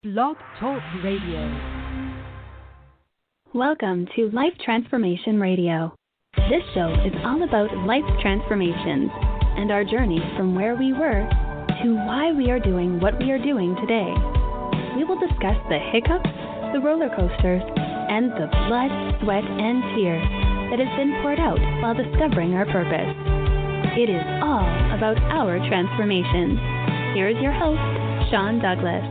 Blog Talk Radio. Welcome to Life Transformation Radio. This show is all about life transformations and our journey from where we were to why we are doing what we are doing today. We will discuss the hiccups, the roller coasters, and the blood, sweat, and tears that has been poured out while discovering our purpose. It is all about our transformation. Here is your host, Sean Douglas.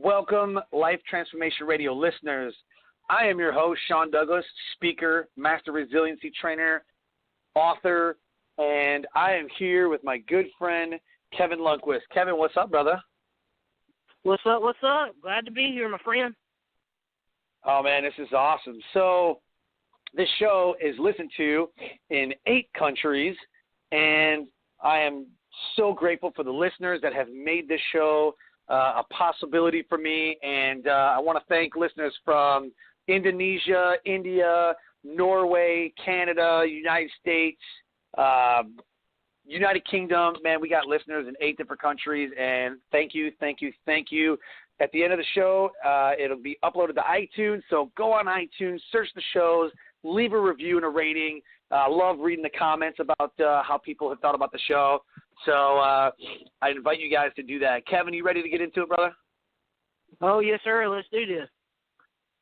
Welcome, Life Transformation Radio listeners. I am your host, Sean Douglas, speaker, master resiliency trainer, author, and I am here with my good friend, Kevin Lundquist. Kevin, what's up, brother? What's up? What's up? Glad to be here, my friend. Oh, man, this is awesome. So this show is listened to in 8 countries, and I am so grateful for the listeners that have made this show a possibility for me, and I want to thank listeners from Indonesia, India, Norway, Canada, United States, United Kingdom. Man, we got listeners in 8 different countries, and thank you, thank you, thank you. At the end of the show, it'll be uploaded to iTunes, so go on iTunes, search the shows, leave a review and a rating. I love reading the comments about how people have thought about the show. So I invite you guys to do that. Kevin, you ready to get into it, brother? Oh, yes, sir. Let's do this.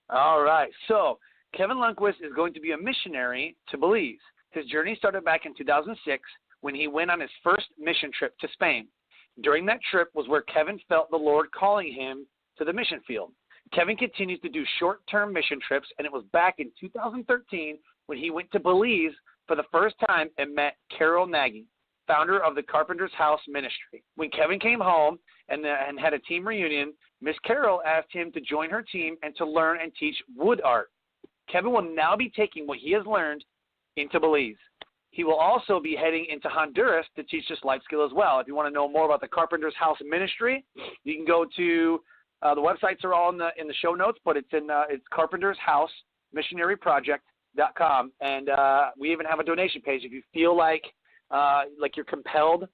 All right. So Kevin Lundquist is going to be a missionary to Belize. His journey started back in 2006 when he went on his first mission trip to Spain. During that trip was where Kevin felt the Lord calling him to the mission field. Kevin continues to do short-term mission trips, and it was back in 2013 when he went to Belize for the first time and met Nagy, founder of the Carpenter's House Ministry. When Kevin came home and had a team reunion, Miss Carol asked him to join her team and to learn and teach wood art. Kevin will now be taking what he has learned into Belize. He will also be heading into Honduras to teach this life skill as well. If you want to know more about the Carpenter's House Ministry, you can go to the websites are all in the show notes, but it's Carpenter's House Missionary.com, and we even have a donation page if you feel like you're compelled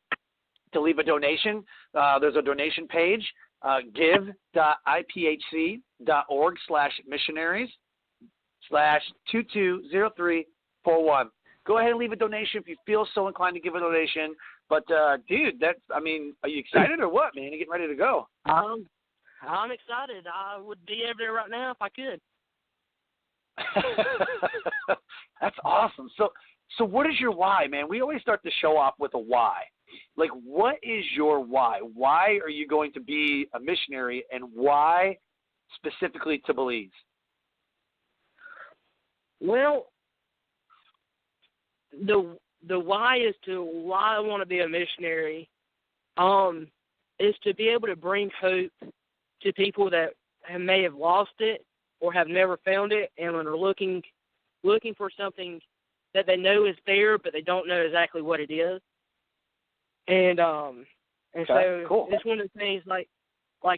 to leave a donation. There's a donation page, give.iphc.org/missionaries/220341. Go ahead and leave a donation if you feel so inclined to give a donation. But, dude, are you excited or what, man? You getting ready to go? I'm excited. I would be over there right now if I could. That's awesome. So what is your why, man? We always start the show off with a why. Like, what is your why? Why are you going to be a missionary, and why specifically to Belize? Well, the why is to why I want to be a missionary is to be able to bring hope to people that may have lost it or have never found it and are looking for something that they know is there, but they don't know exactly what it is. And so cool. It's one of the things like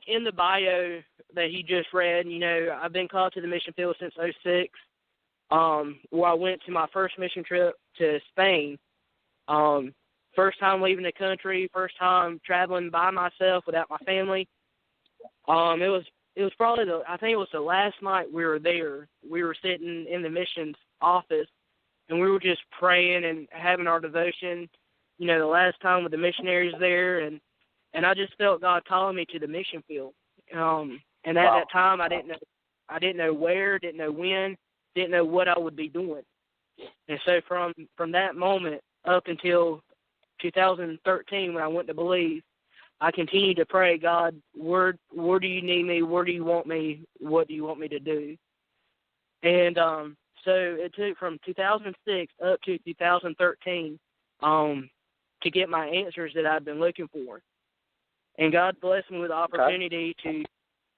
in the bio that he just read, I've been called to the mission field since 2006, where I went to my first mission trip to Spain. First time leaving the country, first time traveling by myself without my family. It was probably I think it was the last night we were there. We were sitting in the missions office, and we were just praying and having our devotion, the last time with the missionaries there, and I just felt God calling me to the mission field. And at that time, I didn't know where, didn't know when, didn't know what I would be doing. And so from that moment up until 2013 when I went to Belize, I continued to pray, God, where do you need me? Where do you want me? What do you want me to do? And so it took from 2006 up to 2013 to get my answers that I've been looking for. And God blessed me with the opportunity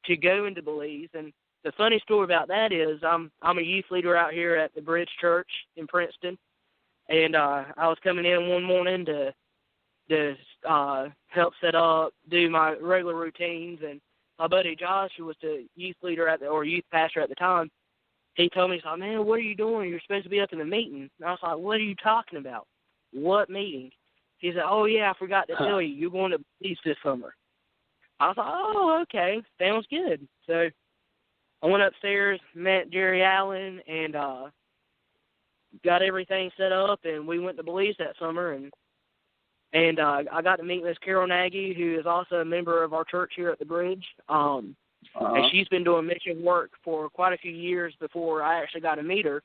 to go into Belize. And the funny story about that is I'm a youth leader out here at the Bridge Church in Princeton. And I was coming in one morning to help set up, do my regular routines, and my buddy Josh, who was the youth leader or youth pastor at the time, he told me, he's like, man, what are you doing? You're supposed to be up in the meeting. And I was like, what are you talking about? What meeting? He said, oh, yeah, I forgot to tell you, you're going to Belize this summer. I was like, oh, okay, sounds good. So I went upstairs, met Jerry Allen, and got everything set up, and we went to Belize that summer, and I got to meet Miss Carol Nagy, who is also a member of our church here at the Bridge. And she's been doing mission work for quite a few years before I actually got to meet her.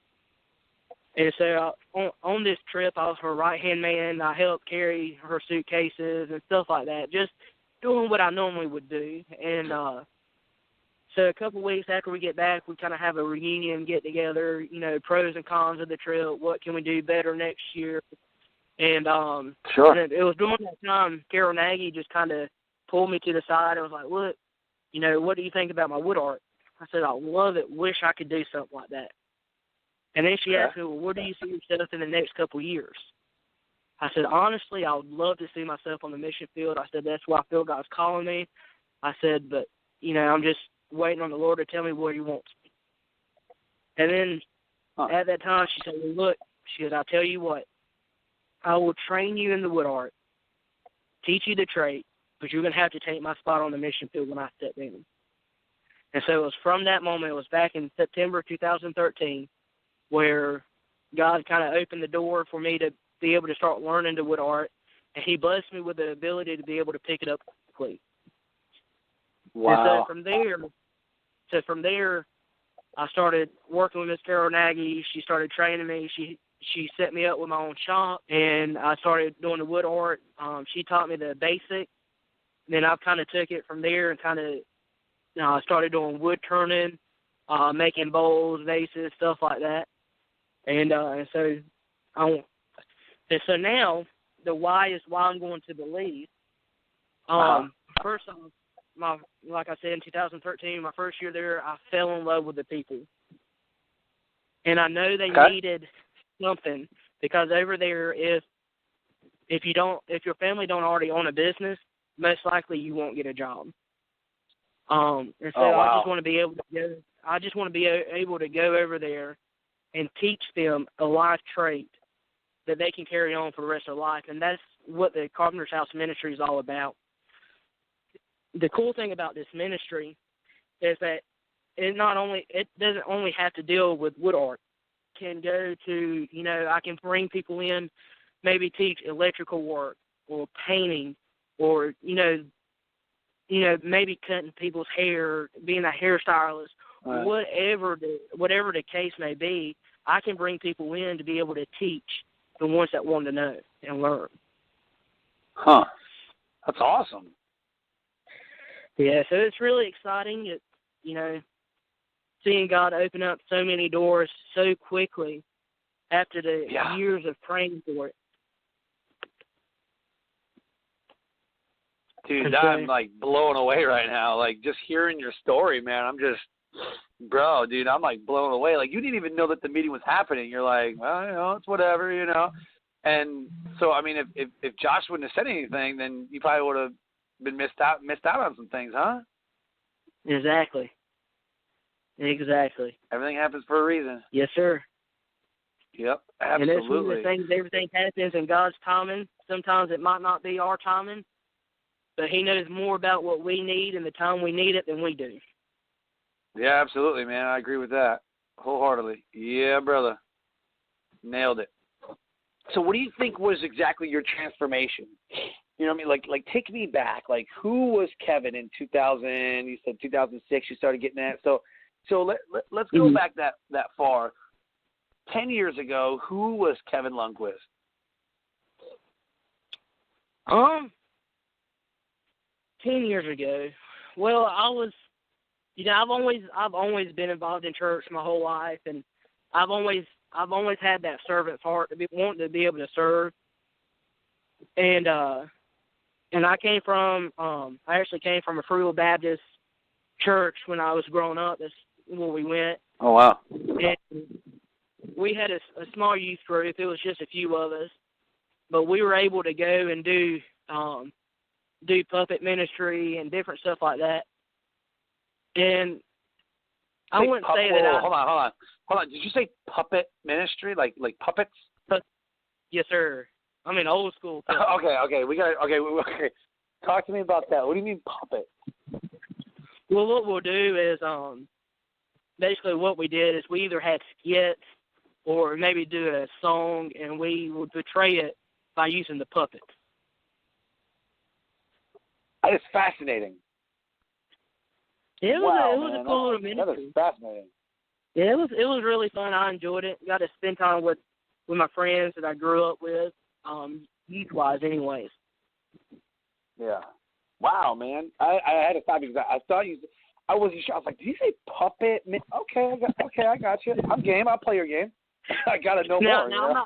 And so on this trip, I was her right-hand man. I helped carry her suitcases and stuff like that, just doing what I normally would do. And so a couple of weeks after we get back, we kind of have a reunion get-together, you know, pros and cons of the trip, what can we do better next year. And Sure. And it was during that time, Carol Nagy just kind of pulled me to the side and was like, look, you know, what do you think about my wood art? I said, I love it. Wish I could do something like that. And then she asked me, well, where do you see yourself in the next couple of years? I said, honestly, I would love to see myself on the mission field. I said, that's where I feel God's calling me. I said, but, you know, I'm just waiting on the Lord to tell me where he wants me. And then at that time, she said, well, look, she said, I'll tell you what, I will train you in the wood art, teach you the trade, but you're going to have to take my spot on the mission field when I step in. And so it was from that moment, it was back in September 2013, where God kind of opened the door for me to be able to start learning the wood art, and he blessed me with the ability to be able to pick it up quickly. Wow. And so from there, I started working with Miss Carol Nagy. She started training me. She set me up with my own shop, and I started doing the wood art. She taught me the basic. Then I kind of took it from there and kind of started doing wood turning, making bowls, vases, stuff like that. And so now the why is why I'm going to Belize. First off, like I said, in 2013, my first year there, I fell in love with the people. And I know they needed something, because over there, if your family don't already own a business, most likely you won't get a job. And so I just want to be able to go. I just want to be able to go over there and teach them a life trait that they can carry on for the rest of their life. And that's what the Carpenter's House ministry is all about. The cool thing about this ministry is that it doesn't only have to deal with wood art. It can go to, you know, I can bring people in, maybe teach electrical work or painting, or, you know, maybe cutting people's hair, being a hairstylist, whatever the case may be. I can bring people in to be able to teach the ones that want to know and learn. Huh. That's awesome. Yeah, so it's really exciting. It, you know, seeing God open up so many doors so quickly after the years of praying for it. Dude, I'm like blown away right now. Like, just hearing your story, man, I'm like blown away. Like, you didn't even know that the meeting was happening. You're like, well, you know, it's whatever, you know. And so, I mean, if Josh wouldn't have said anything, then you probably would have been missed out on some things, huh? Exactly. Everything happens for a reason. Yes, sir. Yep, absolutely. And that's one of the things, everything happens in God's timing. Sometimes it might not be our timing, but he knows more about what we need and the time we need it than we do. Yeah, absolutely, man. I agree with that wholeheartedly. Yeah, brother. Nailed it. So what do you think was exactly your transformation? You know what I mean? Like take me back. Like, who was Kevin in 2000? You said 2006 you started getting that. So let's go back that far. 10 years ago, who was Kevin Lundquist? 10 years ago. Well, I was, you know, I've always been involved in church my whole life, and I've always had that servant's heart to be wanting to be able to serve. And I actually came from a Frugal Baptist church when I was growing up. That's where we went. Oh, wow. And we had a small youth group. It was just a few of us, but we were able to go and do puppet ministry and different stuff like that. And I wouldn't say that. Hold on. Did you say puppet ministry, like puppets? Yes, sir. I mean, old school puppets. Okay. We got. Okay. Talk to me about that. What do you mean puppet? Well, what we'll do is basically what we did is we either had skits or maybe do a song, and we would portray it by using the puppets. That is fascinating. It was a cool little ministry. That is fascinating. Yeah, it was really fun. I enjoyed it. Got to spend time with my friends that I grew up with, youth-wise anyways. Yeah. Wow, man. I had to stop because I thought I wasn't sure. I was like, did you say puppet? Okay, I got you. I'm game. I'll play your game. I got to know more.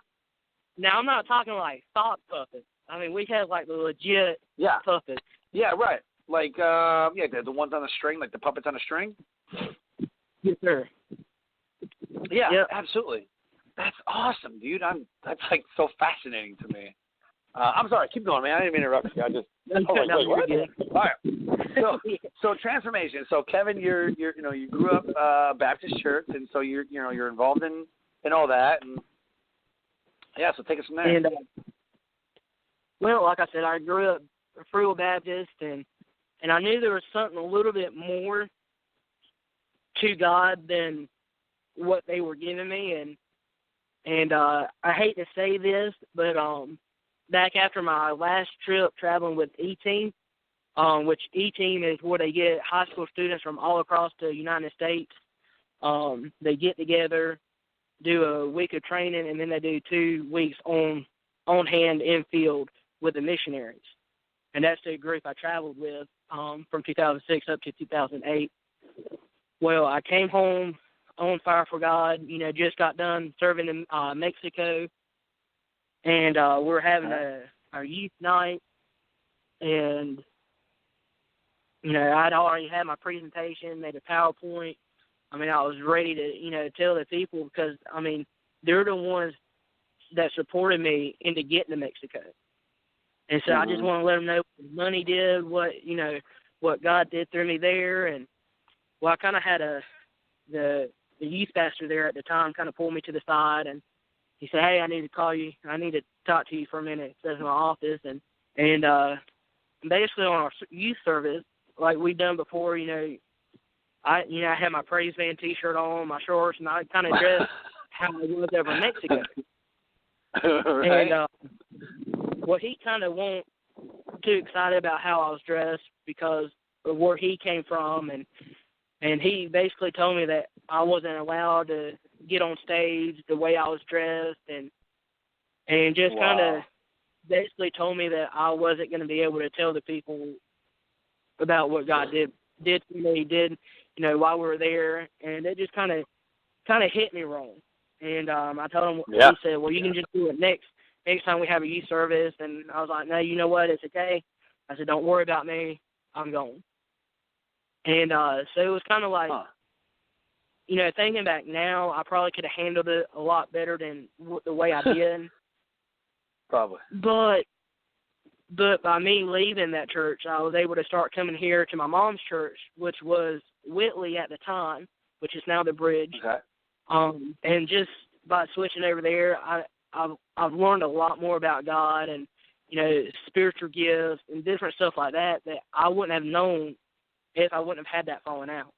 I'm not talking like sock puppets. I mean, we had like the legit puppets. Yeah, right. Like, the ones on the string, like the puppets on a string? Yes, sir. Yeah, absolutely. That's awesome, dude. That's like so fascinating to me. I'm sorry, keep going, man. I didn't mean to interrupt you. I was like, wait, what? All right. So transformation. So Kevin, you grew up Baptist church, and so you're involved in all that, and so take us from there. And well, like I said, I grew up a Frugal Baptist, and I knew there was something a little bit more to God than what they were giving me, and I hate to say this, but back after my last trip traveling with E-Team, which E-Team is where they get high school students from all across the United States. They get together, do a week of training, and then they do 2 weeks on hand in field with the missionaries. And that's the group I traveled with from 2006 up to 2008. Well, I came home on fire for God, just got done serving in Mexico. And we're having our youth night, and, I'd already had my presentation, made a PowerPoint. I mean, I was ready to, tell the people because, I mean, they're the ones that supported me into getting to Mexico. And so I just want to let them know what money did, what God did through me there. And, well, I kind of had the youth pastor there at the time kind of pull me to the side, and he said, "Hey, I need to call you. I need to talk to you for a minute." It says in my office, and basically on our youth service, like we've done before, I had my praise band T-shirt on, my shorts, and I kind of dressed how I was over in Mexico. Right. And he kind of wasn't too excited about how I was dressed because of where he came from, and he basically told me that I wasn't allowed to get on stage the way I was dressed, and just kind of basically told me that I wasn't going to be able to tell the people about what God did for me, did while we were there, and it just kind of hit me wrong. And I told him, he said, "Well, you can just do it next time we have a youth service." And I was like, "No, you know what? It's okay." I said, "Don't worry about me. I'm gone." And so it was kind of like, thinking back now, I probably could have handled it a lot better than the way I did. Probably. But by me leaving that church, I was able to start coming here to my mom's church, which was Whitley at the time, which is now the Bridge. Okay. And just by switching over there, I've learned a lot more about God and, spiritual gifts and different stuff like that I wouldn't have known if I wouldn't have had that falling out.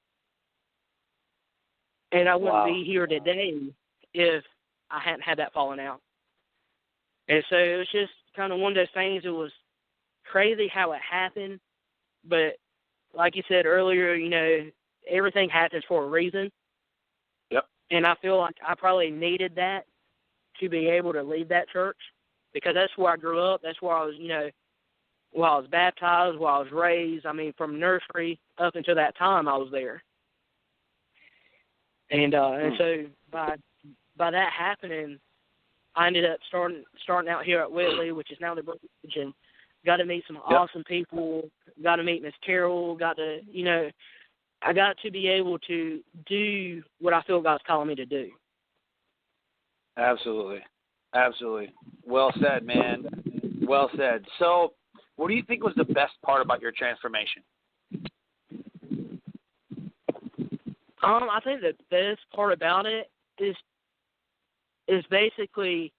And I wouldn't be here today if I hadn't had that falling out. And so it was just kind of one of those things. It was crazy how it happened. But like you said earlier, everything happens for a reason. Yep. And I feel like I probably needed that to be able to leave that church because that's where I grew up. That's where I was, where I was baptized, where I was raised. I mean, from nursery up until that time I was there. And so by that happening, I ended up starting out here at Whitley, which is now the Bridge, and got to meet some awesome people. Got to meet Miss Carol. Got to, I got to be able to do what I feel God's calling me to do. Absolutely. Well said, man. Well said. So, what do you think was the best part about your transformation? I think the best part about it is basically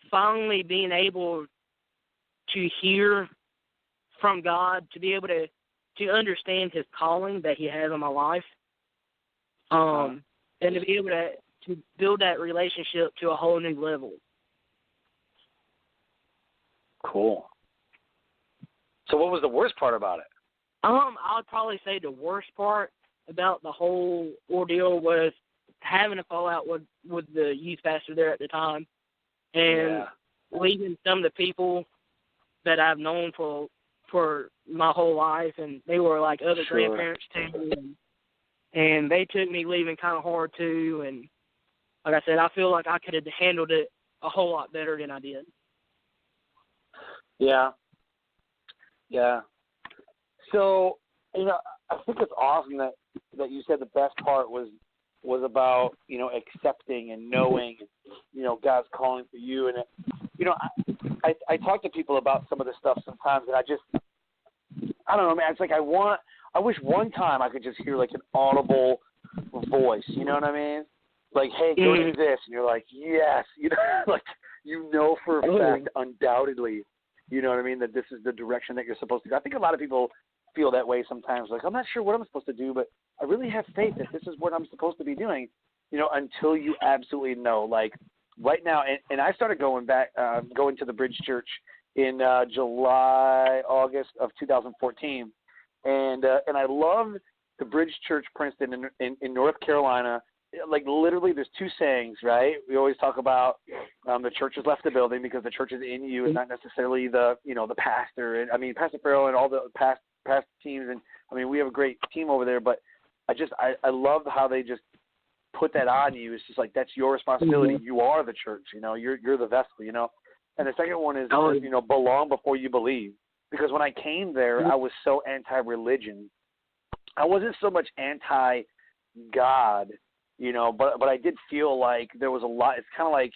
finally being able to hear from God to be able to understand His calling that He has on my life, and to be able to build that relationship to a whole new level. Cool. So what was the worst part about it? I would probably say the worst part about the whole ordeal was having a fallout with the youth pastor there at the time, and leaving some of the people that I've known for my whole life, and they were like other grandparents too, and they took me leaving kind of hard too. And like I said, I feel like I could have handled it a whole lot better than I did. Yeah. So, I think it's awesome that you said the best part was about, accepting and knowing, God's calling for you. And, I talk to people about some of this stuff sometimes, and I don't know, man. It's like I wish one time I could just hear like an audible voice, you know what I mean? Like, hey, go do this. And you're like, yes, like, for a fact, undoubtedly, you know what I mean, that this is the direction that you're supposed to go. I think a lot of people feel that way sometimes. Like, I'm not sure what I'm supposed to do, but I really have faith that this is what I'm supposed to be doing, until you absolutely know. Like, right now, and I started going to the Bridge Church in August of 2014. And I love the Bridge Church Princeton in North Carolina. Like, literally, there's two sayings, right? We always talk about the church has left the building because the church is in you, and not necessarily the pastor. And I mean, Pastor Farrell and all the past teams, and I mean, we have a great team over there. But I love how they just put that on you. It's just like, that's your responsibility. Mm-hmm. You are the church. You're the vessel. And the second one is belong before you believe. Because when I came there, I was so anti-religion. I wasn't so much anti-God. But I did feel like there was a lot. It's kind of like,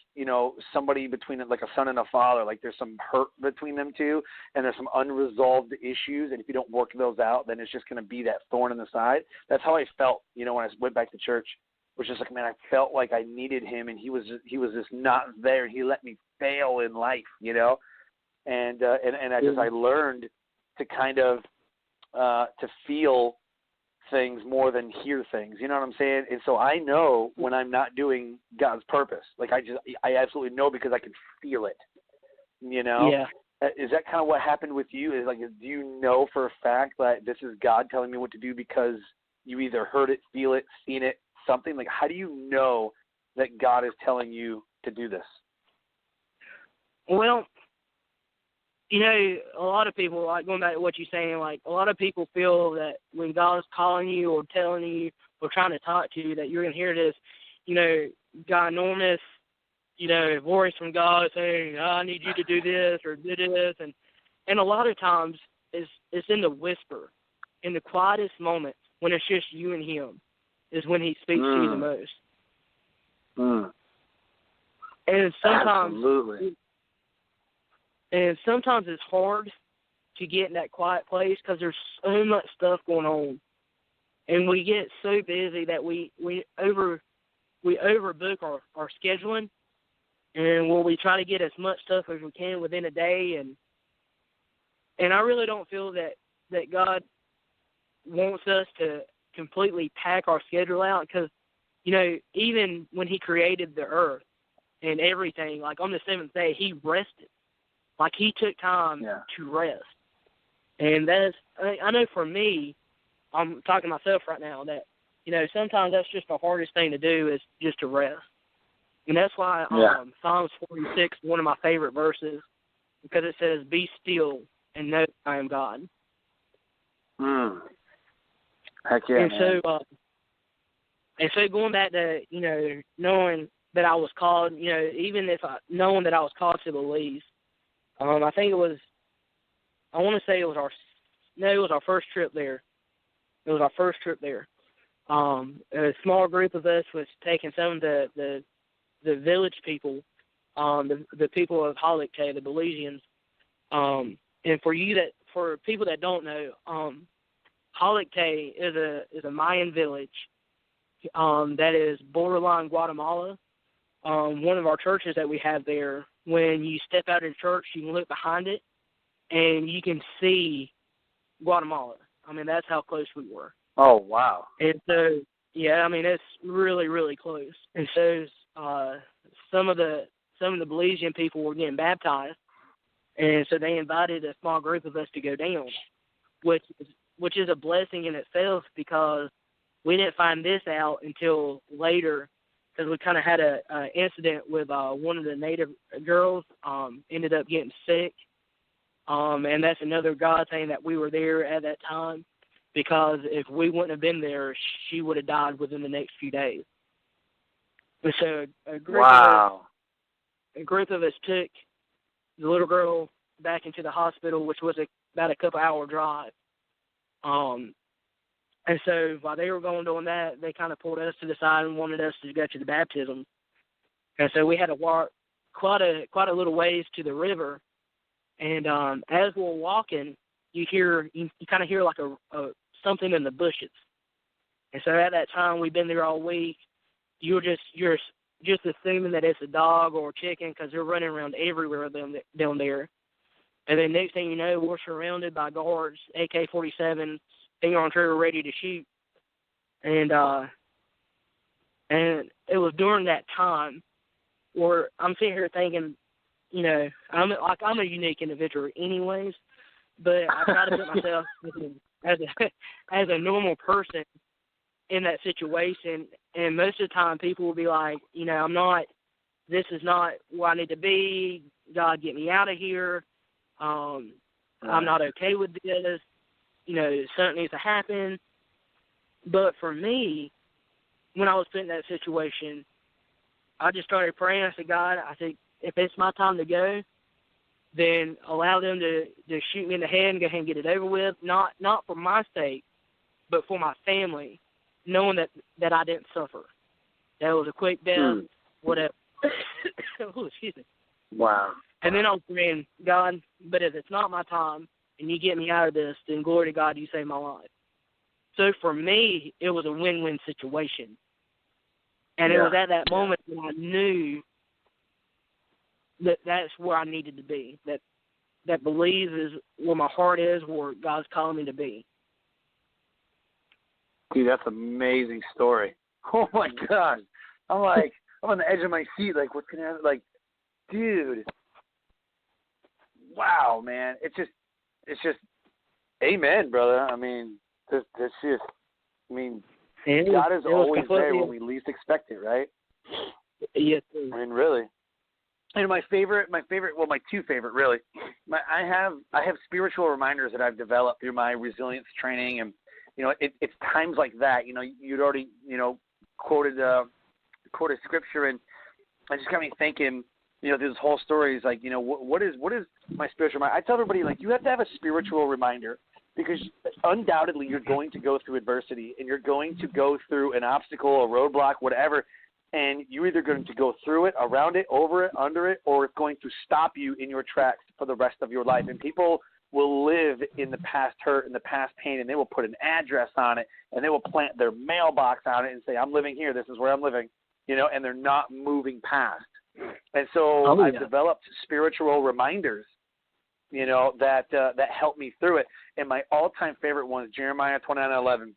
somebody between like a son and a father, like there's some hurt between them two, and there's some unresolved issues. And if you don't work those out, then it's just going to be that thorn in the side. That's how I felt, when I went back to church, which is like, man, I felt like I needed him, and he was just not there. And he let me fail in life, and I learned to kind of, to feel things more than hear things, you know what I'm saying? And so I know when I'm not doing God's purpose. Like, I absolutely know, because I can feel it, Yeah. Is that kind of what happened with you? Is like, do you know for a fact that this is God telling me what to do because you either heard it, feel it, seen it, something? Like, how do you know that God is telling you to do this? Well, a lot of people, like, going back to what you're saying, like, a lot of people feel that when God's calling you or telling you or trying to talk to you, that you're going to hear this, ginormous, voice from God saying, I need you to do this or do this. And a lot of times it's in the whisper, in the quietest moments, when it's just you and Him, is when He speaks to you the most. And sometimes... Absolutely. And sometimes it's hard to get in that quiet place because there's so much stuff going on, and we get so busy that we overbook our scheduling, and we try to get as much stuff as we can within a day, and I really don't feel that God wants us to completely pack our schedule out, because even when He created the earth and everything, like on the seventh day, He rested. Like, He took time to rest. And I know for me, I'm talking to myself right now, that, sometimes that's just the hardest thing to do, is just to rest. And that's why Psalms 46 is one of my favorite verses, because it says, be still and know that I am God. Heck yeah, and so going back to, knowing that I was called, even if knowing that I was called to Belize, I think it was, I want to say it was our first trip there. It was our first trip there. A small group of us was taking some of the village people, the people of Honduras, the Belizeans. And for people that don't know, Honduras is a Mayan village that is borderline Guatemala. One of our churches that we have there, when you step out of church, you can look behind it, and you can see Guatemala. I mean, that's how close we were. Oh, wow. And so, yeah, I mean, it's really, really close. And so some of the Belizean people were getting baptized, and so they invited a small group of us to go down, which is a blessing in itself, because we didn't find this out until later, because we kind of had a incident with one of the native girls, ended up getting sick. And that's another God thing, that we were there at that time, because if we wouldn't have been there, she would have died within the next few days. And so a group of us took the little girl back into the hospital, which was about a couple-hour drive. And so while they were doing that, they kind of pulled us to the side and wanted us to go to the baptism. And so we had to walk quite a little ways to the river. And as we're walking, you kind of hear like a something in the bushes. And so at that time, we've been there all week. You're just assuming that it's a dog or a chicken, because they're running around everywhere down there. And then next thing you know, we're surrounded by guards, AK-47, finger on trigger, ready to shoot. And it was during that time where I'm sitting here thinking, you know, I'm a unique individual anyways, but I try to put myself as a normal person in that situation. And most of the time people will be like, you know, this is not where I need to be. God, get me out of here. I'm not okay with this. You know, something needs to happen. But for me, when I was put in that situation, I just started praying. I said, God, if it's my time to go, then allow them to shoot me in the head and go ahead and get it over with. Not for my sake, but for my family, knowing that I didn't suffer. That was a quick death, whatever. Oh, excuse me. Wow. And then I was praying, God, but if it's not my time and you get me out of this, then glory to God, you saved my life. So for me, it was a win-win situation. And it was at that moment when I knew that that's where I needed to be, that Belize is where my heart is, where God's calling me to be. Dude, that's an amazing story. Oh, my God. I'm on the edge of my seat, like, what's going to happen? Like, dude. Wow, man. It's just, amen, brother. I mean, God is always there when we least expect it, right? Yes, sir. I mean, really. And my two favorite, really. I have spiritual reminders that I've developed through my resilience training, and you know, it's times like that. You know, you'd already quoted scripture, and it just got me thinking. You know, this whole story is like, you know, what is my spiritual reminder? I tell everybody, like, you have to have a spiritual reminder, because undoubtedly you're going to go through adversity, and you're going to go through an obstacle, a roadblock, whatever, and you're either going to go through it, around it, over it, under it, or it's going to stop you in your tracks for the rest of your life. And people will live in the past hurt and the past pain, and they will put an address on it, and they will plant their mailbox on it and say, I'm living here, this is where I'm living, you know, and they're not moving past. And so I've developed spiritual reminders, you know, that help me through it. And my all-time favorite one is Jeremiah 29:11,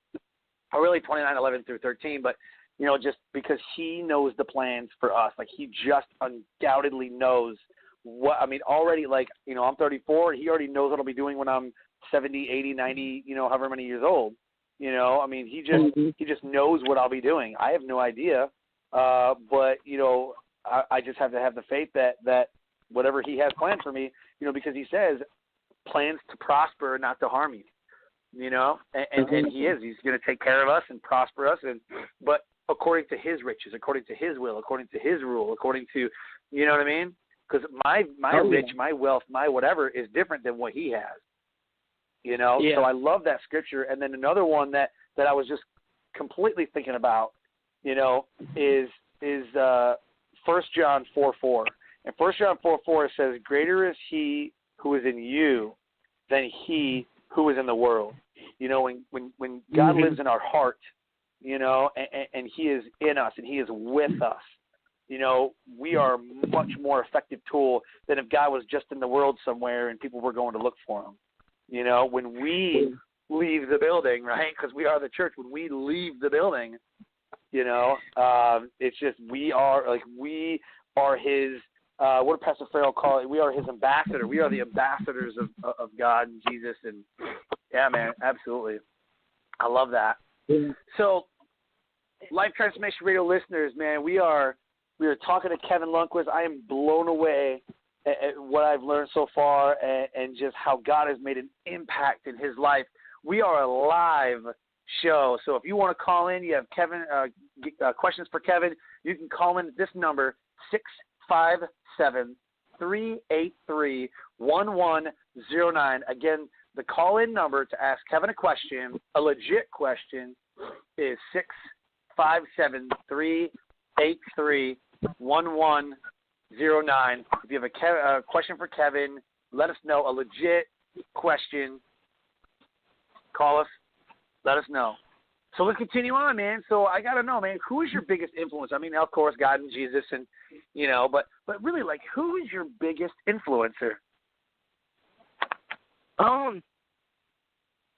or really 29:11 through 13. But, you know, just because he knows the plans for us, like he just undoubtedly knows what, I mean, already, like, you know, I'm 34. He already knows what I'll be doing when I'm 70, 80, 90, you know, however many years old. You know, I mean, he just knows what I'll be doing. I have no idea. But, you know, I just have to have the faith that whatever he has planned for me, you know, because he says plans to prosper, not to harm you, you know, and he is. He's going to take care of us and prosper us, but according to his riches, according to his will, according to his rule, according to, you know what I mean? Because my rich, my wealth, my whatever is different than what he has, you know. Yeah. So I love that scripture. And then another one that I was just completely thinking about, you know, is 1 John 4:4. And 1 John 4:4 says, greater is he who is in you than he who is in the world. You know, when God lives in our heart, you know, and he is in us and he is with us, you know, we are a much more effective tool than if God was just in the world somewhere and people were going to look for him. You know, when we leave the building, right, because we are the church, when we leave the building, you know, it's just we are his, what did Pastor Farrell call it? We are his ambassador. We are the ambassadors of God and Jesus. And, yeah, man, absolutely. I love that. Yeah. So, Life Transformation Radio listeners, man, we are talking to Kevin Lundquist. I am blown away at what I've learned so far and just how God has made an impact in his life. We are a live show, so if you want to call in, you have Kevin questions for Kevin, you can call in at this number, 657-383-1109. Again, the call-in number to ask Kevin a question, a legit question, is 657-383-1109. If you have a question for Kevin, let us know. A legit question, call us, let us know. So let's continue on, man. So I got to know, man, who is your biggest influence? I mean, of course, God and Jesus, and, you know, but really, like, who is your biggest influencer?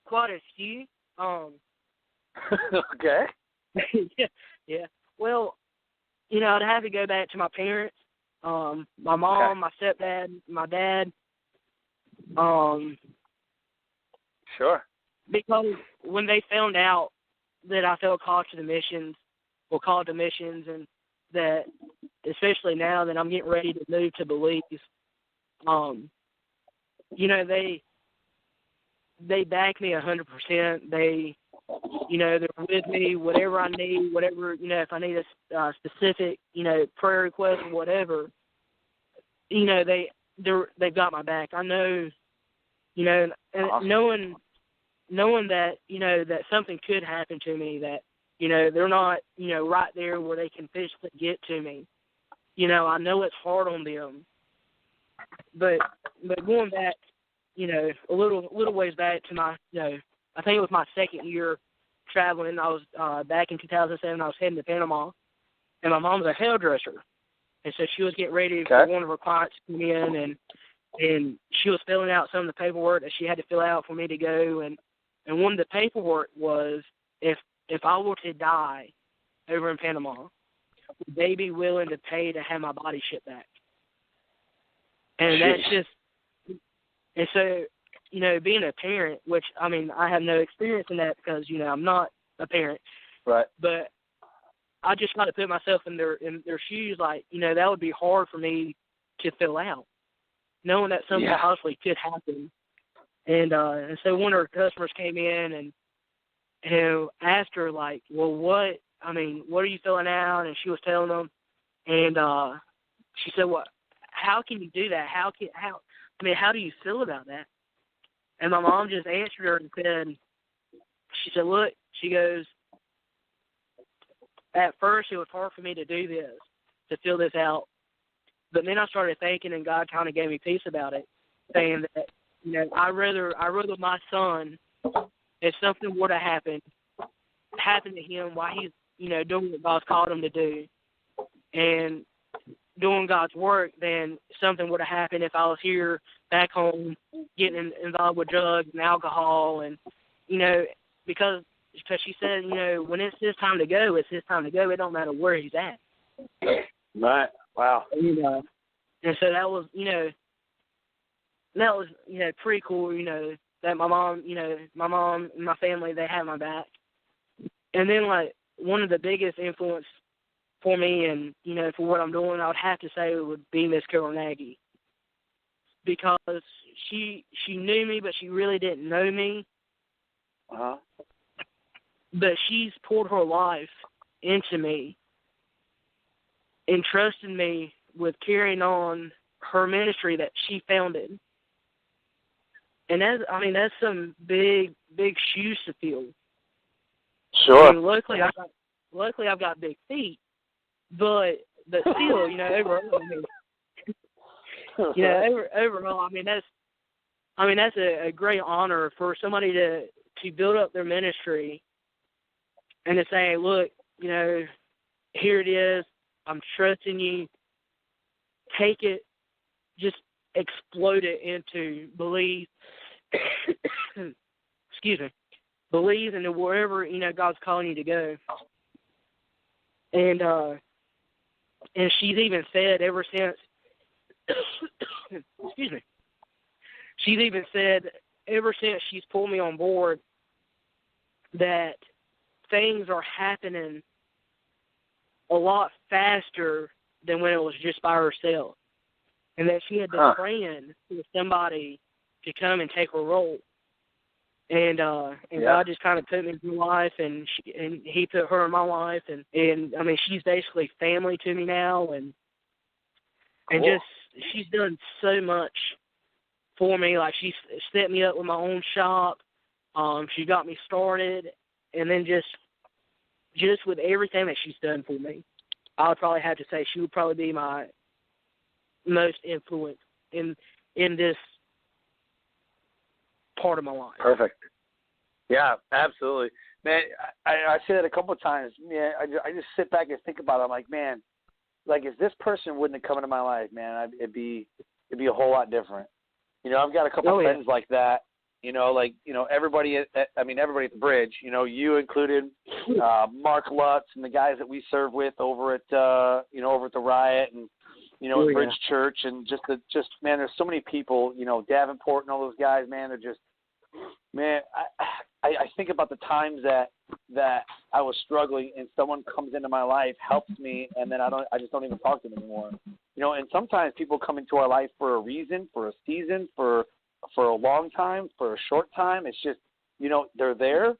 Quite a few. Okay. Yeah. Well, you know, I'd have to go back to my parents. My mom, my stepdad, my dad. Sure. Because when they found out that I felt called to missions, and that, especially now that I'm getting ready to move to Belize, you know, they back me 100%. They, you know, they're with me, whatever I need, whatever, you know, if I need a specific, you know, prayer request or whatever, you know, they've got my back. I know, you know, and awesome. knowing that, you know, that something could happen to me, that, you know, they're not, you know, right there where they can physically get to me. You know, I know it's hard on them. But going back, you know, a little ways back to my, you know, I think it was my second year traveling. I was back in 2007. I was heading to Panama, and my mom's a hairdresser, and so she was getting ready for one of her clients to come in, and she was filling out some of the paperwork that she had to fill out for me to go, and one of the paperwork was if I were to die over in Panama, would they be willing to pay to have my body shipped back? And that's just, and so, you know, being a parent, which, I mean, I have no experience in that because, you know, I'm not a parent. Right. But I just got to put myself in their shoes, like, you know, that would be hard for me to fill out, knowing that something possibly could happen. And so one of her customers came in and asked her, like, well, what are you filling out? And she was telling them, and she said, well, how can you do that? How do you feel about that? And my mom just answered her and she said, look, she goes, at first it was hard for me to do this, to fill this out. But then I started thinking, and God kind of gave me peace about it, saying that, you know, I rather my son, if something were to happen to him while he's, you know, doing what God's called him to do and doing God's work, than something would have happened if I was here back home getting involved with drugs and alcohol, and, you know, because she said, you know, when it's his time to go, it's his time to go. It don't matter where he's at. Right. Wow. You know, and so that was, you know, pretty cool, you know, that my mom and my family, they have my back. And then, like, one of the biggest influence for me and, you know, for what I'm doing, I would have to say it would be Miss Nagy. Because she knew me, but she really didn't know me. Uh-huh. But she's poured her life into me and trusted me with carrying on her ministry that she founded. And that's some big shoes to fill. Sure. I mean, luckily I've got big feet, but still, you know, overall, that's a great honor for somebody to build up their ministry and to say, look, you know, here it is. I'm trusting you. Take it, just explode it into Belize. Excuse me. Belize into wherever, God's calling you to go. And she's even said ever since, excuse me, she's even said ever since she's pulled me on board that things are happening a lot faster than when it was just by herself. And that she had been praying for somebody to come and take her role. And God just kind of put me in my life, and He put her in my life, and I mean, she's basically family to me now, and just she's done so much for me. Like, she set me up with my own shop. She got me started, and then just with everything that she's done for me, I would probably have to say she would probably be my most influence in this part of my life. Perfect. Yeah, absolutely. Man, I say that a couple of times. Man, I just sit back and think about it. I'm like, man, like, if this person wouldn't have come into my life, man, it'd be a whole lot different. I've got a couple of friends like that. Everybody at the bridge, you included, Mark Lutz and the guys that we serve with over at over at the Riot and, at Bridge Church, and man, there's so many people, Davenport and all those guys, man, they're just, man, I think about the times that I was struggling and someone comes into my life, helps me, and then I just don't even talk to them anymore. And sometimes people come into our life for a reason, for a season, for a long time, for a short time. It's just, they're there,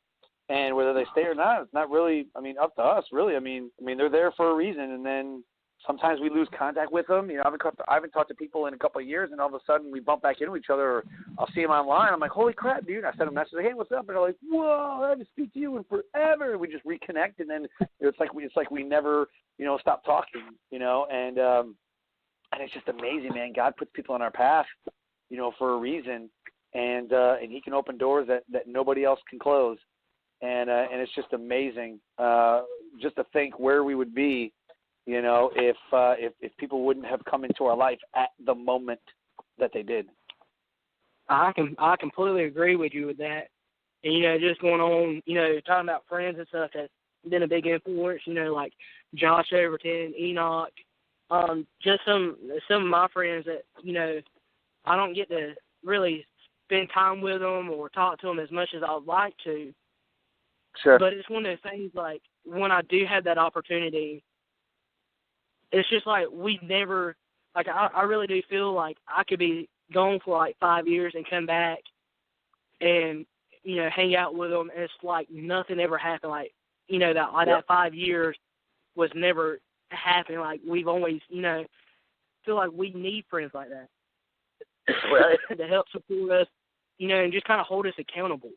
and whether they stay or not, it's not really, up to us, really. I mean, they're there for a reason, and then sometimes we lose contact with them. I haven't talked to people in a couple of years, and all of a sudden we bump back into each other, or I'll see them online. I'm like, holy crap, dude. I send a message, like, hey, what's up? And they're like, whoa, I haven't speak to you in forever. And we just reconnect, and then it's like we never, stop talking, and it's just amazing, man. God puts people on our path, for a reason, and He can open doors that nobody else can close, and it's just amazing, just to think where we would be, if people wouldn't have come into our life at the moment that they did. I completely agree with you with that, and just going on, talking about friends and stuff that's been a big influence, like Josh Overton, Enoch, just some of my friends that I don't get to really spend time with them or talk to them as much as I would like to. Sure. But it's one of those things, like, when I do have that opportunity, it's just like we never, like, I really do feel like I could be gone for like 5 years and come back and, hang out with them, and it's like nothing ever happened. Like, that 5 years was never happening. Like, we've always, feel like we need friends like that. Right. To help support us, and just kind of hold us accountable.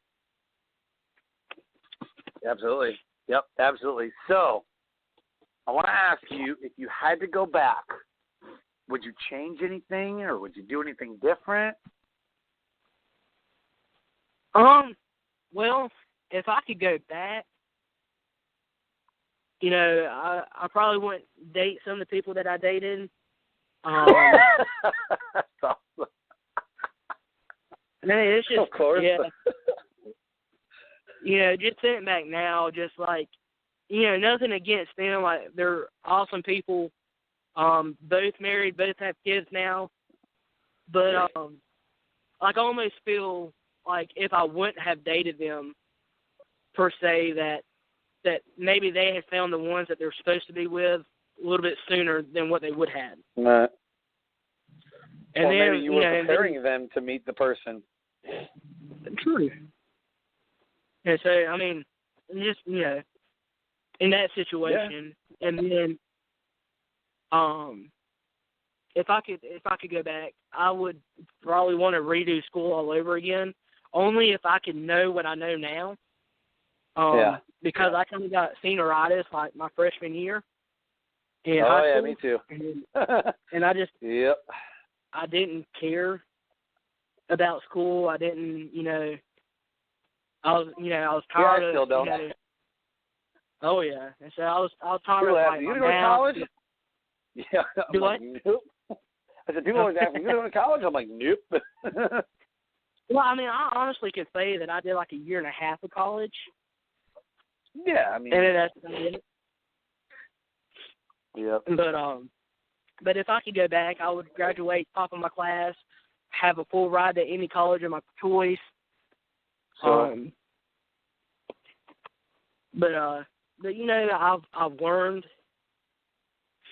Absolutely. Yep, absolutely. So, I want to ask you, if you had to go back, would you change anything, or would you do anything different? Well, if I could go back, I probably wouldn't date some of the people that I dated. That's awesome. No, it's just, of course. Yeah. Just sitting back now, just like, nothing against them. Like, they're awesome people. Both married, both have kids now. But, like, I almost feel like if I wouldn't have dated them, per se, that maybe they had found the ones that they're supposed to be with a little bit sooner than what they would have. Right. And or then, maybe you were preparing them to meet the person. True. And so, just, in that situation, and then, if I could go back, I would probably want to redo school all over again, only if I could know what I know now. Because I kind of got senioritis like my freshman year in high school. Me too. And I just, yep. I didn't care about school. I didn't, I was tired of. Still don't. Oh yeah, and so I was tired of like you my go to math. college? Yeah. Do like, nope. I said, people always ask me, you going to college? I'm like, nope. Well, I mean, I honestly can say that I did like a year and a half of college. Yeah, I mean. And then that's about it. Yep. But if I could go back, I would graduate top of my class, have a full ride to any college of my choice. Sure. But you know, I've learned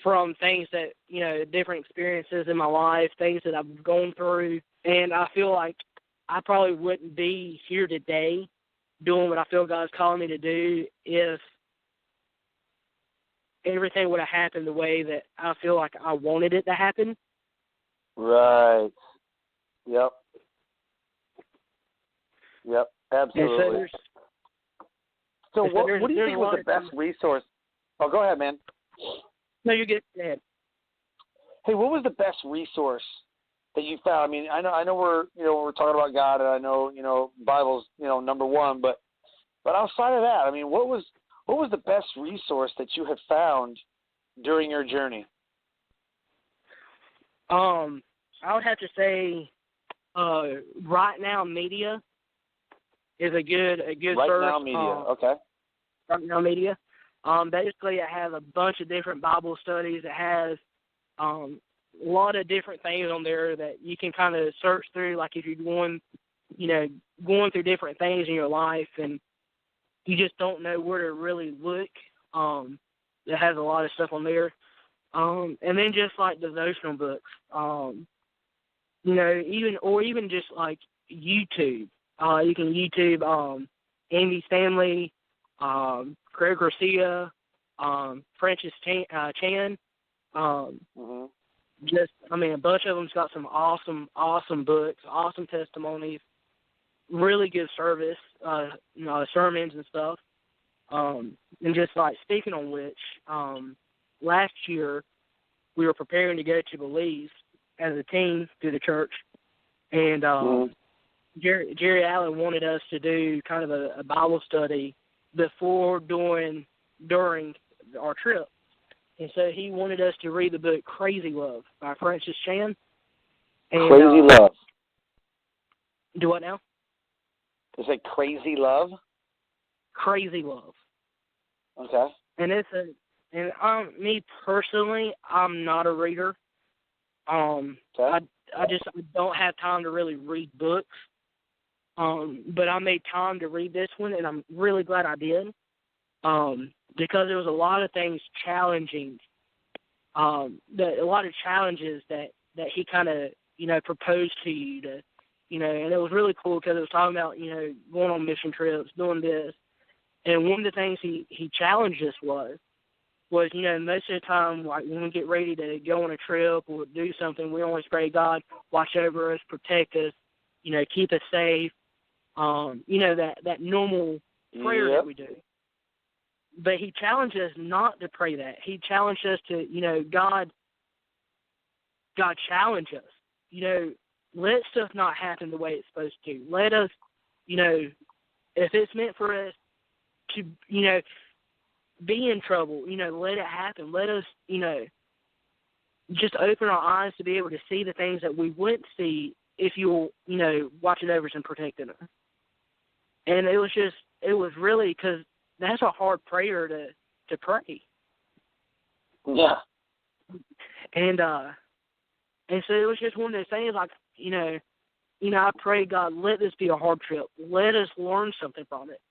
from things that, you know, different experiences in my life, things that I've gone through, and I feel like I probably wouldn't be here today doing what I feel God's calling me to do if everything would have happened the way that I feel like I wanted it to happen. Right. Yep. Yep. Absolutely. So what do you think was the best resource? Oh, go ahead, man. No, you get ahead. Hey, what was the best resource that you found? I mean, I know we're talking about God, and I know Bible's number one, but outside of that, I mean, what was the best resource that you had found during your journey? I would have to say, Right Now Media is a good Right source. Now Media, okay. Right Now Media. Basically, it has a bunch of different Bible studies. It has a lot of different things on there that you can kind of search through, like if you're going through different things in your life and you just don't know where to really look. It has a lot of stuff on there. And then just like devotional books, even just like YouTube. You can YouTube Andy Stanley, Craig Garcia, Francis Chan. A bunch of them's got some awesome books, awesome testimonies, really good service, sermons and stuff. And just like speaking on which, last year we were preparing to go to Belize as a team through the church, and Jerry Allen wanted us to do kind of a Bible study before, during our trip. And so he wanted us to read the book Crazy Love by Francis Chan. And, Crazy Love. Do what now? Is it Crazy Love? Crazy Love. Okay. And me personally, I'm not a reader. Okay. I don't have time to really read books. But I made time to read this one, and I'm really glad I did. Because there was a lot of things challenging, a lot of challenges that he kind of, proposed to you to, and it was really cool because it was talking about, going on mission trips, doing this. And one of the things he challenged us was, most of the time, like when we get ready to go on a trip or do something, we always pray, God, watch over us, protect us, keep us safe, that normal prayer that we do. But he challenged us not to pray that. He challenged us to, God challenge us. Let stuff not happen the way it's supposed to. Let us, if it's meant for us to, be in trouble, let it happen. Let us, just open our eyes to be able to see the things that we wouldn't see if you'll, watching over us and protecting us. And it was really because that's a hard prayer to pray. Yeah. And so it was just one of those things like, I pray, God, let this be a hard trip. Let us learn something from it.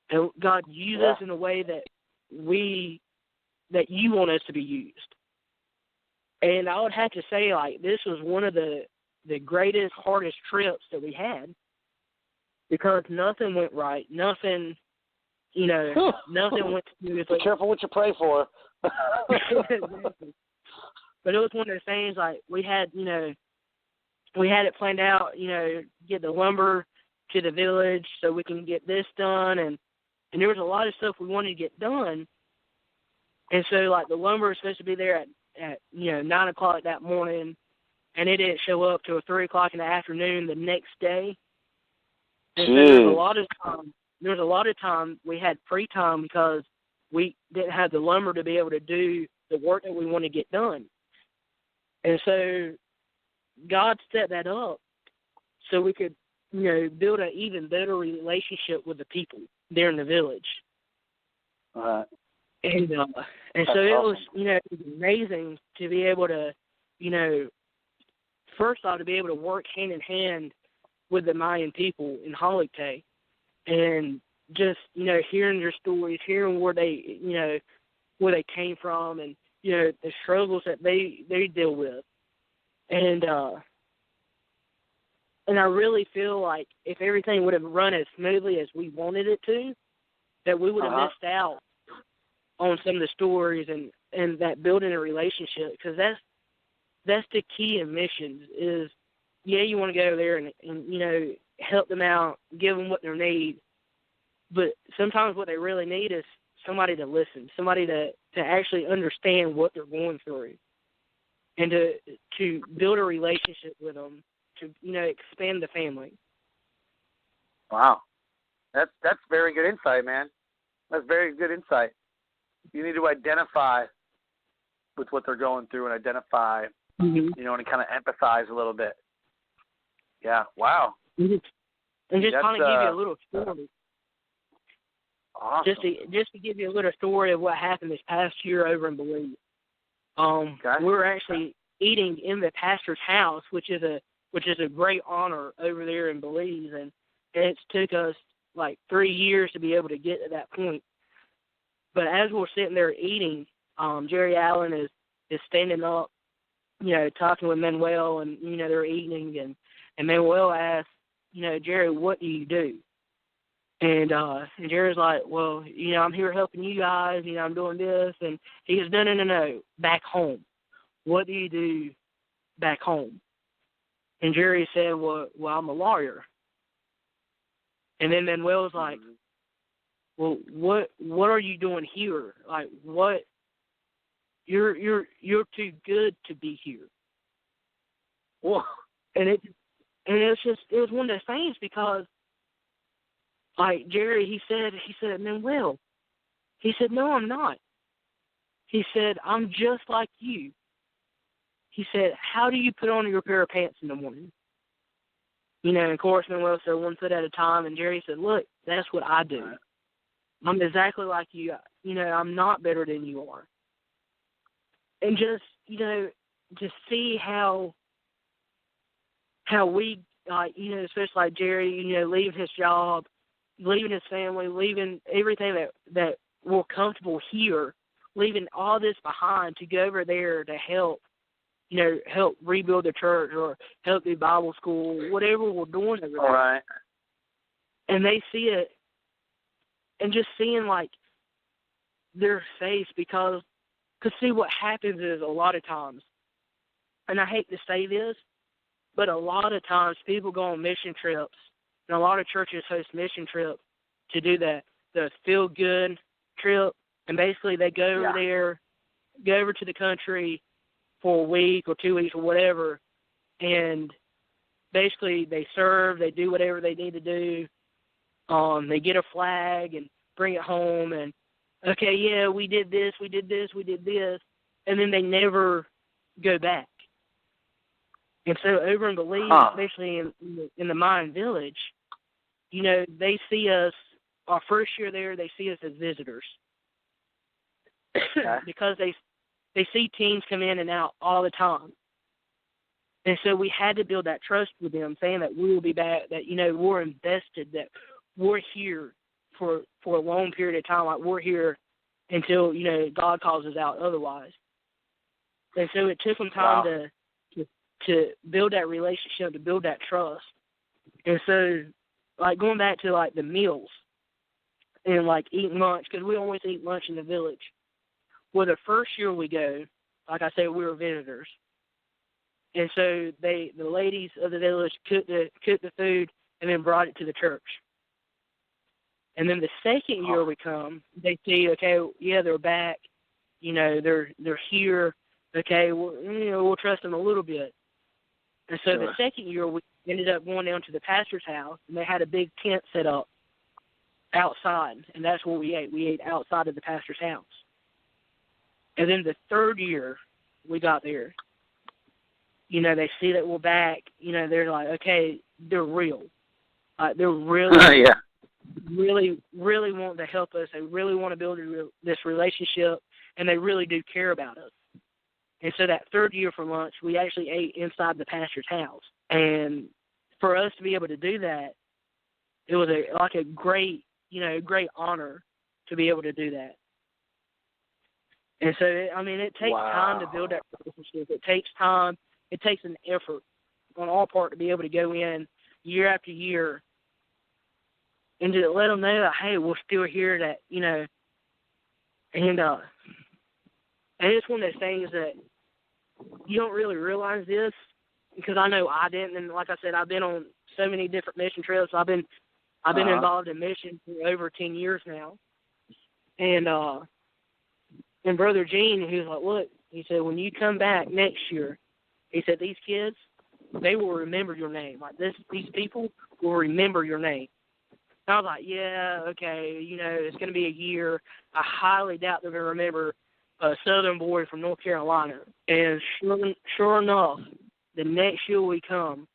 And God, use us in a way that you want us to be used. And I would have to say, like, this was one of the greatest, hardest trips that we had because nothing went right. Nothing, nothing went smoothly. Be careful what you pray for. Exactly. But it was one of those things, like, we had it planned out, get the lumber to the village so we can get this done. And there was a lot of stuff we wanted to get done. And so, like, the lumber was supposed to be there at 9 o'clock that morning, and it didn't show up till 3 o'clock in the afternoon the next day. And so there was a lot of time we had free time because we didn't have the lumber to be able to do the work that we want to get done. And so God set that up so we could, build an even better relationship with the people there in the village. Right. And so it was, it was amazing to be able to, first off, to be able to work hand in hand with the Mayan people in Hollywood, and just, hearing their stories, hearing where they, where they came from, and, the struggles that they deal with. And I really feel like if everything would have run as smoothly as we wanted it to, that we would have missed out on some of the stories and that building a relationship, because that's the key in missions is, you want to go there and help them out, give them what they need, but sometimes what they really need is somebody to listen, somebody to actually understand what they're going through, and to build a relationship with them, to expand the family. Wow, that's very good insight, man. That's very good insight. You need to identify with what they're going through and identify, and kind of empathize a little bit. Yeah, wow. And just kind of give you a little story. Awesome. Just to give you a little story of what happened this past year over in Belize. We were actually eating in the pastor's house, which is a great honor over there in Belize, and it took us like 3 years to be able to get to that point. But as we're sitting there eating, Jerry Allen is standing up, talking with Manuel, and they're eating, and Manuel asked, Jerry, what do you do? And Jerry's like, well, I'm here helping you guys, I'm doing this. And he goes, no, back home. What do you do back home? And Jerry said, well, I'm a lawyer. And then Manuel's like, well, what are you doing here? Like, what? You're too good to be here. Well, and it was one of those things, because like Jerry, he said, Manuel, he said, no, I'm not. He said, I'm just like you. He said, how do you put on your pair of pants in the morning? And of course, Manuel said, 1 foot at a time. And Jerry said, look, that's what I do. I'm exactly like you. I'm not better than you are. And just, to see how we, especially like Jerry, leaving his job, leaving his family, leaving everything that we're comfortable here, leaving all this behind to go over there to help, help rebuild the church or help do Bible school, whatever we're doing over there. All right. And they see it, and just seeing like their face, because see what happens is a lot of times, and I hate to say this, but a lot of times people go on mission trips, and a lot of churches host mission trips to do the feel-good trip, and basically they go over there, go over to the country for a week or 2 weeks or whatever, and basically they serve, they do whatever they need to do, they get a flag and bring it home, and okay, yeah, we did this, and then they never go back. And so over in Belize, especially in the Mayan village, they see us, our first year there, they see us as visitors. Because they see teams come in and out all the time. And so we had to build that trust with them, saying that we will be back, that, we're invested, that we're here for a long period of time, like we're here until, God calls us out otherwise. And so it took them time to build that relationship, to build that trust. And so, like, going back to, like, the meals and, like, eating lunch, because we always eat lunch in the village. Well, the first year we go, like I said, we were visitors. And so the ladies of the village cooked the food and then brought it to the church. And then the second year we come, they see, okay, yeah, they're back. They're here. Okay, we'll trust them a little bit. And so the second year, we ended up going down to the pastor's house, and they had a big tent set up outside, and that's where we ate. We ate outside of the pastor's house. And then the third year we got there, you know, they see that we're back. You know, they're like, okay, they're real. They're really, Yeah. really want to help us. They really want to build this relationship, and they really do care about us. And so that third year for lunch, we actually ate inside the pastor's house. And for us to be able to do that, it was a great honor to be able to do that. And so, it takes time to build that relationship. It takes time. It takes an effort on our part to be able to go in year after year and to let them know that, hey, we're still here, that, you know, and it's one of those things that you don't really realize this, because I know I didn't, and like I said, I've been on so many different mission trips. I've been involved in mission for over 10 years now. And Brother Gene, he was like, look, he said, when you come back next year, he said, these kids, they will remember your name. Like these people will remember your name. And I was like, yeah, okay, you know, it's going to be a year. I highly doubt they're going to remember a Southern boy from North Carolina. And sure enough, the next year we come,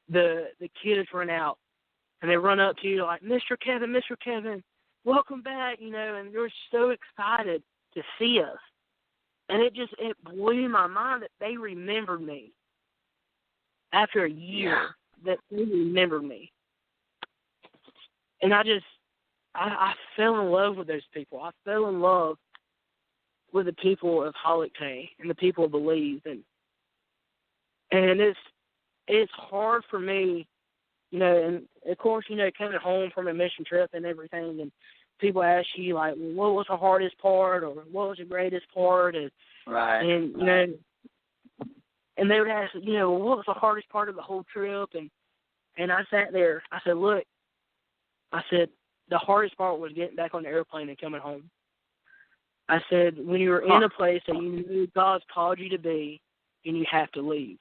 the kids run out, and they run up to you like, Mr. Kevin, welcome back, you know, and they're so excited to see us. And it blew my mind that they remembered me. After a year, that they remembered me. And I fell in love with those people. I fell in love with the people of Holliday and the people of Belize. And it's hard for me, you know, and of course, you know, coming home from a mission trip and everything, and people ask you, like, well, what was the hardest part, or what was the greatest part? And, right. And, you know, and they would ask, you know, well, what was the hardest part of the whole trip? And I sat there. I said, look, the hardest part was getting back on the airplane and coming home. I said, when you're in a place that you knew God's called you to be and you have to leave.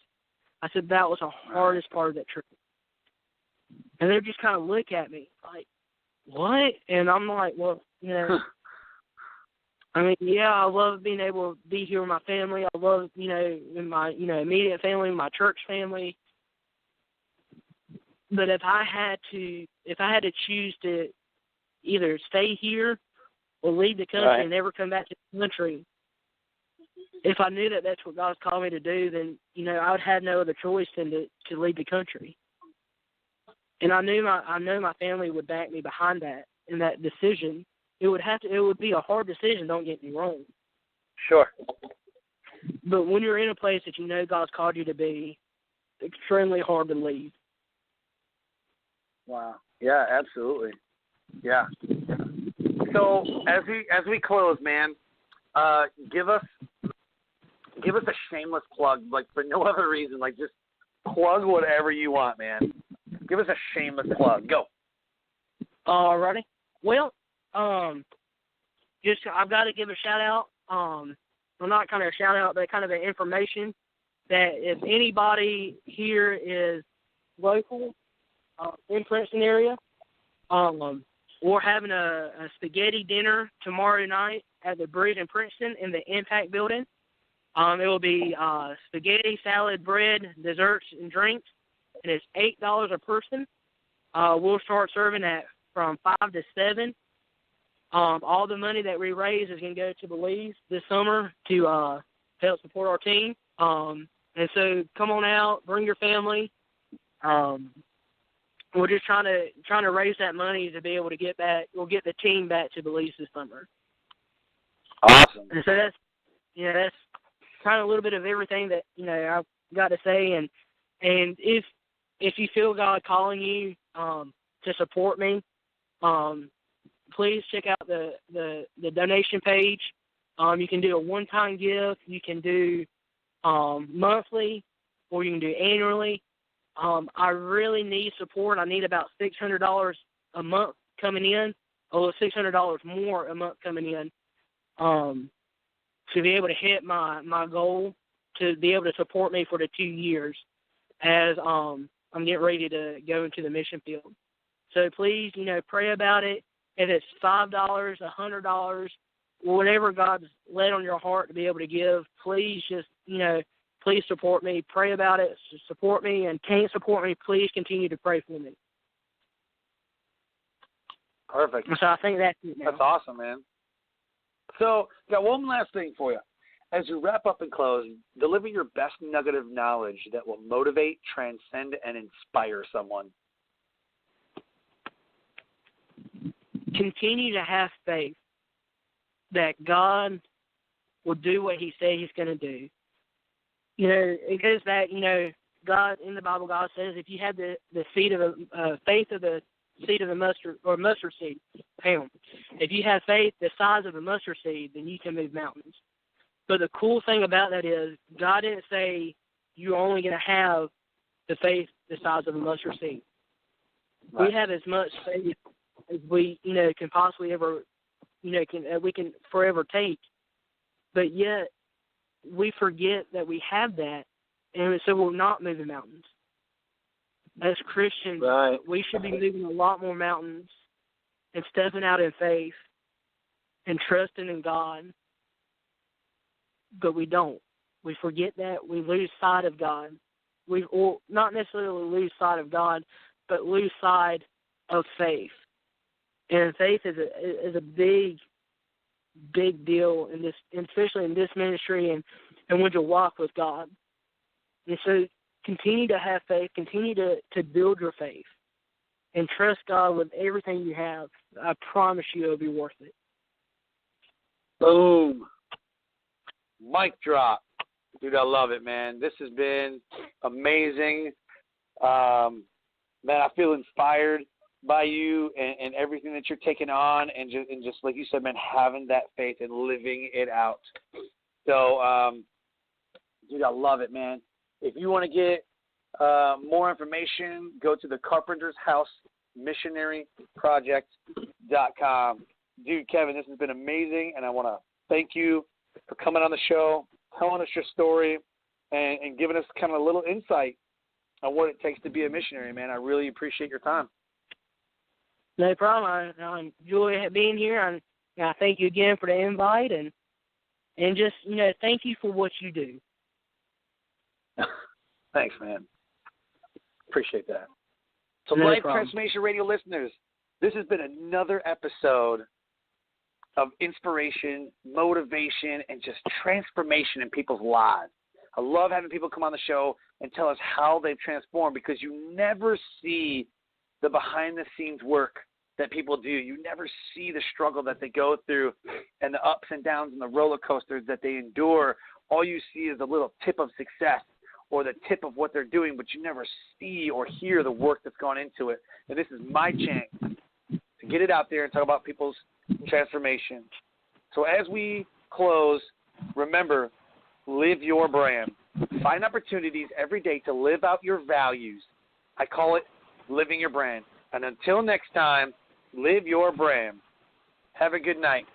I said, that was the hardest part of that trip. And they just kind of look at me like, what? And I'm like, well, you know, I love being able to be here with my family. I love, you know, in my, you know, immediate family, my church family. But if I had to choose to either stay here or leave the country and never come back to the country, if I knew that that's what God's called me to do, then, you know, I would have no other choice than to leave the country. And I know my family would back me behind that in that decision. It would be a hard decision, don't get me wrong. Sure. But when you're in a place that you know God's called you to be, it's extremely hard to leave. Wow. Yeah, absolutely. Yeah. So as we close, man, give us a shameless plug, like for no other reason, like just plug whatever you want, man. Give us a shameless plug. Go. Alrighty. Well, I've got to give a shout out. Well, not kind of a shout out, but kind of an information that if anybody here is local in Princeton area, we're having a spaghetti dinner tomorrow night at the Bridge in Princeton in the Impact Building. It will be spaghetti, salad, bread, desserts, and drinks, and it's $8 a person. We'll start serving from 5 to 7. All the money that we raise is going to go to Belize this summer to help support our team. And so come on out, bring your family. We're just trying to raise that money to be able to get the team back to Belize this summer. Awesome. And so that's kind of a little bit of everything that, you know, I've got to say. And if you feel God calling you to support me, please check out the donation page. You can do a one-time gift. You can do monthly, or you can do annually. I really need support. I need about $600 a month coming in, or $600 more a month coming in, to be able to hit my goal, to be able to support me for the 2 years as I'm getting ready to go into the mission field. So please, you know, pray about it. If it's $5, $100, whatever God's laid on your heart to be able to give, please just, please support me. Pray about it. Support me. And can't support me, please continue to pray for me. Perfect. So I think that's it now. That's awesome, man. So, got one last thing for you. As you wrap up and close, deliver your best nugget of knowledge that will motivate, transcend, and inspire someone. Continue to have faith that God will do what He said He's going to do. It goes back, God, in the Bible, God says if you have the seed of faith of the seed of the mustard seed, if you have faith the size of a mustard seed, then you can move mountains. But the cool thing about that is God didn't say you're only going to have the faith the size of a mustard seed. Right. We have as much faith as we, can possibly ever, we can forever take. But yet we forget that we have that, and so we're not moving mountains. As Christians, right, we should be moving a lot more mountains and stepping out in faith and trusting in God. But we don't. We forget that. We lose sight of God. Or not necessarily lose sight of God, but lose sight of faith. And faith is a big deal in this, especially in this ministry and when you walk with God. And so continue to have faith, continue to build your faith, and trust God with everything you have. I promise you it'll be worth it. Boom. Mic drop. Dude, I love it, man. This has been amazing. Man, I feel inspired by you and everything that you're taking on, and just like you said, man, having that faith and living it out. So, dude, I love it, man. If you want to get more information, go to the Carpenter's House Missionary Project.com. Dude, Kevin, this has been amazing, and I want to thank you for coming on the show, telling us your story, and giving us kind of a little insight on what it takes to be a missionary, man. I really appreciate your time. No problem. I enjoy being here, and I thank you again for the invite, and just, thank you for what you do. Thanks, man. Appreciate that. So, no Life problem. Transformation Radio listeners, this has been another episode of inspiration, motivation, and just transformation in people's lives. I love having people come on the show and tell us how they've transformed, because you never see the behind-the-scenes work that people do. You never see the struggle that they go through and the ups and downs and the roller coasters that they endure. All you see is a little tip of success or the tip of what they're doing, but you never see or hear the work that's gone into it. And this is my chance to get it out there and talk about people's transformation. So as we close, remember, live your brand. Find opportunities every day to live out your values. I call it living your brand. And until next time, live your brand. Have a good night.